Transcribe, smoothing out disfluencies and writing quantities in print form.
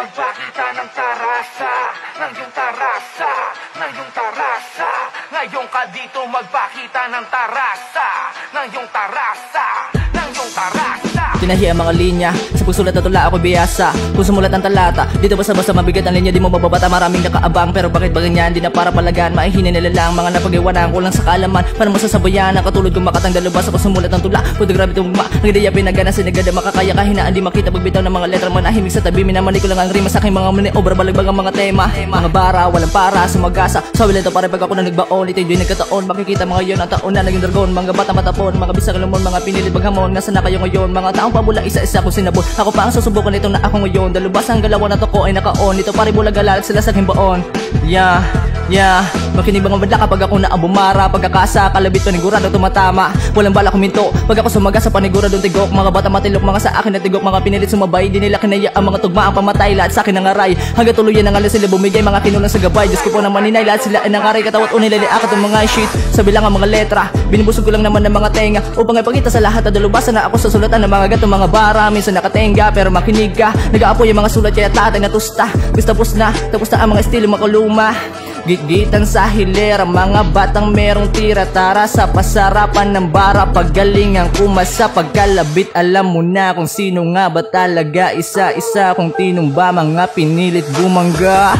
magpakita ng tarasa, ng iyong tarasa, ng iyong tarasa. Ngayon ka dito magpakita ng tarasa, ng iyong tarasa, ng iyong tarasa. Tinahi ang mga linya, sa pagsulat na tula ako biyasa. Kung sumulat ang talata, dito basta-basta mabigat ang linya. Di mo mababata, maraming nakaabang. Pero bakit ba ganyan, di na para palagan. Maihinin nila lang, mga napag-iwanan, kulang sa kalaman. Para mo sasabayan, ang katulad kong makatang dalubas. Ako sumulat ng tula, pwede grabe tugma. Ang ideya pinagana, sinagada makakaya. Kahinaan di makita, pagbitaw ng mga letra. Manahimik sa tabi, minamani ko lang ang rima. Sa aking mga maniobra, balagbag ang mga tema. Mga bara, walang para, sumagasa. Sa wilento pare pag ako na nagbaon. Ito'y di nagkataon, makikita mga yon ang taon na naging dragon. Mga bata matapon, mga bisang lumon, mga pinilit maghamon. Nasaan na kayo ngayon, mga taong pabula, isa-isa ko sinabon. Ako pa ang susubukan itong na ako ngayon. Dalubas ang galaw na to ko ay naka-on. Ito pare bula galag sila sa aking baon. Yeah, makinig mga badla kapag ako na ang bumara. Pagkakasa, kalabit panigurado tumatama. Walang bala kuminto, pag ako sumaga sa paniguradong tigok. Mga bata matilok, mga sa akin na tigok. Mga pinilit sumabay, di nila kinaya ang mga tugma. Ang pamatay, lahat sa akin nangaray. Hanggang tuluyan ang alas sila bumigay, mga kinulang sa gabay. Diyos ko po naman ninay, lahat sila ay nangaray. Katawat o nilali akat ang mga shit. Sabi lang ang mga letra, binubusog ko lang naman ng mga tenga. Upang ipakita sa lahat na dalubasan na ako sa sulatan ng mga gatong mga bara. Minsan nakatenga, pero makinig ka. Nag-aapoy yung mga sulat, kaya tatay natusta. Bis tapos na ang mga estilo makuluma. Gigitan sa hilera, mga batang merong tira. Tara sa pasarapan ng bara, paggalingan kumasa. Pagkalabit alam mo na kung sino nga ba talaga. Isa-isa kung tinong ba mga pinilit bumangga.